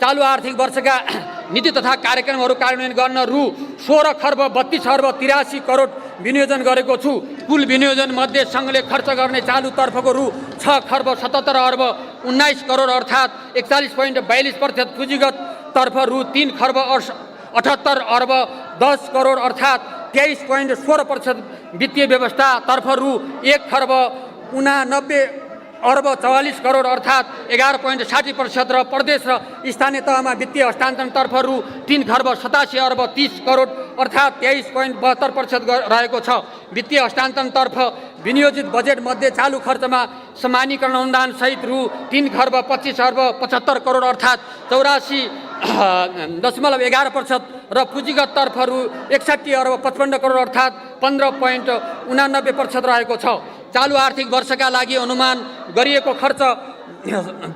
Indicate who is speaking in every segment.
Speaker 1: चालू आर्थिक वर्षका नीति तथा कार्यक्रमहरू कार्यान्वयन गर्न रु 16 खर्ब 32 अर्ब 83 करोड विनियोजन गरेको छु। कुल विनियोजन मध्ये सङ्घले खर्च गर्ने चालुतर्फको रु 6 खर्ब 77 अर्ब 19 करोड अर्थात् 41.42% पुँजीगत तर्फ रु 3 खर्ब 78 अर्ब 10 करोड अर्थात् 23.16% वित्तीय व्यवस्था तर्फ रु 1 खर्ब 89 अर्ब 44 करोड अर्थात् 11.60% र प्रदेश र स्थानीय तहमा वित्तीय हस्तान्तरणतर्फ रु 3 खर्ब 87 अर्ब 30 करोड अर्थात् 23.72% रहेको छ। वित्तीय हस्तान्तरणतर्फ विनियोजित बजेट मध्ये चालु खर्चमा समानीकरण अनुदान सहित रु 3 खर्ब 25 अर्ब 75 करोड अर्थात् 84.11% र पुँजीगत तर्फ रु 61 अर्ब 55 करोड अर्थात् 15.89% रहेको छ। चालू आर्थिक वर्षका लागि अनुमान गरिएको खर्च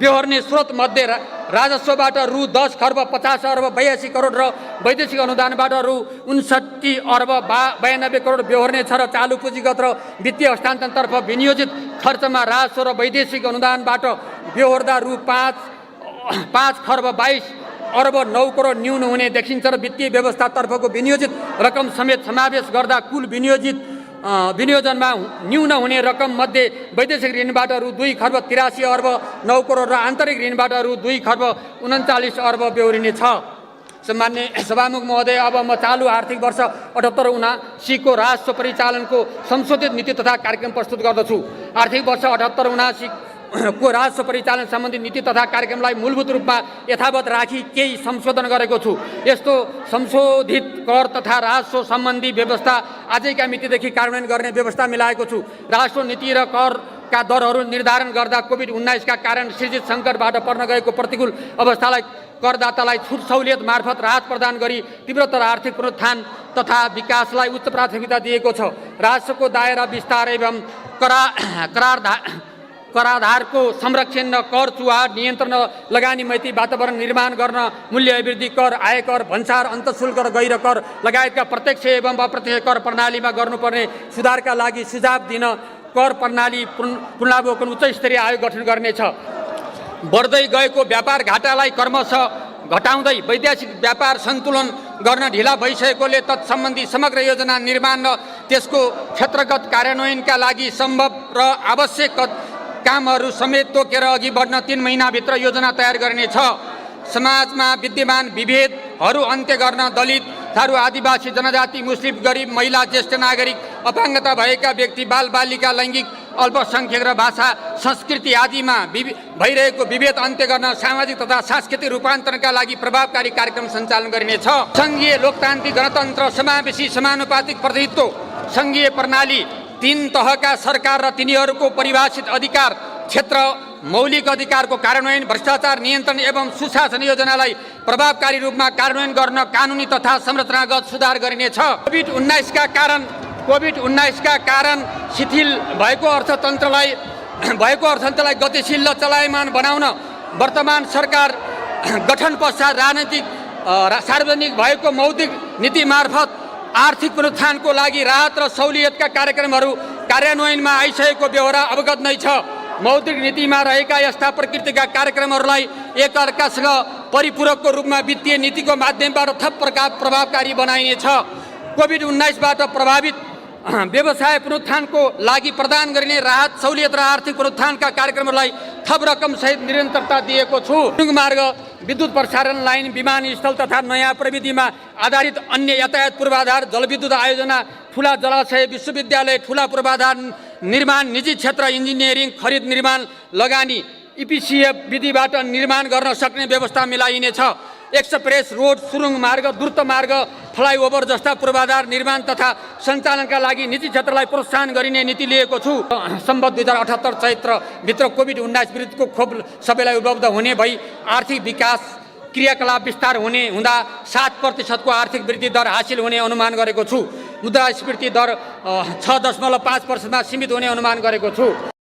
Speaker 1: बेहोर्ने स्रोत मध्ये राजस्वबाट रु 10 खर्ब 50 अर्ब 82 करोड र वैदेशिक अनुदानबाट रु 59 अर्ब 92 करोड बेहोर्ने छ र चालू पुँजीगत र वित्तीय हस्तान्तरणतर्फ विनियोजित खर्चमा राजस्व र वैदेशिक अनुदानबाट बेहोर्दा रु 5 खर्ब 22 अर्ब 9 करोड न्यून हुने देखिन्छ र वित्तीय व्यवस्थातर्फको विनियोजित रकम समेत समावेश गर्दा कुल विनियोजनमा न्यून हुने रकम मध्ये वैदेशिक ऋणबाट रु 2 खर्ब 83 अर्ब 9 करोड र आन्तरिक ऋणबाट रु 2 खर्ब 39 अर्ब बेहोरिने छ। सम्मान्य सभामुख महोदय, अब म चालू आर्थिक वर्ष 78-79 को राजस्व परिचालनको संशोधित नीति तथा कार्यक्रम प्रस्तुत गर्दछु। आर्थिक वर्ष 78-79 को राजस्व परिचालन सम्बन्धी नीति तथा कार्यक्रमलाई मूलभूत रूपमा यथावत राखी केही संशोधन गरेको छु। यस्तो संशोधित कर तथा राजस्व सम्बन्धी व्यवस्था आजैका मितिदेखि कार्यान्वयन गर्ने व्यवस्था मिलाएको छु। राजस्व नीति र करका दरहरू निर्धारण गर्दा कोभिड-19 का कारण सृजित सङ्कटबाट पर्न गएको प्रतिकूल अवस्थालाई करदातालाई छुट सहुलियत मार्फत राहत प्रदान गरी तीव्रतर आर्थिक पुनरुत्थान तथा विकासलाई उच्च प्राथमिकता दिएको छ। राजस्वको दायरा विस्तार एवं कराधारको संरक्षण र कर चुहार नियन्त्रण लगानी मैत्री वातावरण निर्माण गर्न मूल्य अभिवृद्धि कर, आयकर, भन्सार, अन्तःशुल्क र गैर कर लगायतका प्रत्यक्ष एवं अप्रत्यक्ष कर प्रणालीमा गर्नुपर्ने सुधारका लागि सुझाव दिन कर प्रणाली पुनरावलोकन उच्च स्तरीय आयोग गठन गर्नेछ। बढ्दै गएको व्यापार घाटालाई क्रमशः घटाउँदै वैदेशिक व्यापार सन्तुलन गर्न ढिला भइसकेकोले तत्सम्बन्धी समग्र योजना निर्माण र त्यसको क्षेत्रगत कार्यान्वयनका लागि सम्भव र आवश्यक कामहरू समेत तोकेर अघि बढ्न 3 महिनाभित्र योजना तयार गरिनेछ। समाजमा विद्यमान विभेदहरू अन्त्य गर्न दलित, थारू, आदिवासी, जनजाति, मुस्लिम, गरिब, महिला, ज्येष्ठ नागरिक, अपाङ्गता भएका व्यक्ति, बालबालिका, लैङ्गिक अल्पसङ्ख्यक र भाषा संस्कृति आदिमा भइरहेको विभेद अन्त्य गर्न सामाजिक तथा सांस्कृतिक रूपान्तरणका लागि प्रभावकारी कार्यक्रम सञ्चालन गरिनेछ। सङ्घीय लोकतान्त्रिक गणतन्त्र, समावेशी समानुपातिक प्रतिनिधित्व, सङ्घीय प्रणाली, 3 तहका सरकार र तिनीहरूको परिभाषित अधिकार क्षेत्र, मौलिक अधिकारको कार्यान्वयन, भ्रष्टाचार नियन्त्रण एवं सुशासन योजनालाई प्रभावकारी रूपमा कार्यान्वयन गर्न कानुनी तथा संरचनागत सुधार गरिनेछ। कोभिड-19 का कारण शिथिल भएको अर्थतन्त्रलाई गतिशील र चलायमान बनाउन वर्तमान सरकार गठन पश्चात सार्वजनिक भएको मौद्रिक नीति मार्फत आर्थिक पुनरुत्थानको लागि राहत र सहुलियतका कार्यक्रमहरू कार्यान्वयनमा आइसकेको बेहोरा अवगत नै छ। मौद्रिक नीतिमा रहेका यस्ता प्रकृतिका कार्यक्रमहरूलाई एकअर्कासँग परिपूरकको रूपमा वित्तीय नीतिको माध्यमबाट थप प्रभावकारी बनाइनेछ। कोभिड-19बाट प्रभावित व्यवसाय पुनरुत्थानको लागि प्रदान गरिने राहत, सहुलियत र आर्थिक पुनरुत्थानका कार्यक्रमहरूलाई थप रकम सहित निरन्तरता दिएको छु। मार्ग, विद्युत प्रसारण लाइन, विमानस्थल तथा नयाँ प्रविधिमा आधारित अन्य यातायात पूर्वाधार, जलविद्युत आयोजना, ठुला जलाशय, विश्वविद्यालय, ठुला पूर्वाधार निर्माण, निजी क्षेत्र इन्जिनियरिङ खरिद निर्माण लगानी EPCF विधिबाट निर्माण गर्न सक्ने व्यवस्था मिलाइनेछ। एक्सप्रेस रोड, सुरुङ मार्ग, द्रुत मार्ग, फ्लाइओभर जस्ता पूर्वाधार निर्माण तथा सञ्चालनका लागि निजी क्षेत्रलाई प्रोत्साहन गरिने नीति लिएको छु। सम्बद्ध 2078 चैत्रभित्र कोभिड-19 विरुद्धको खोप सबैलाई उपलब्ध हुने भई आर्थिक विकास क्रियाकलाप विस्तार हुँदा 7% को आर्थिक वृद्धि दर हासिल हुने अनुमान गरेको छु। मुद्रास्फीति दर 6.5% मा सीमित हुने अनुमान गरेको छु।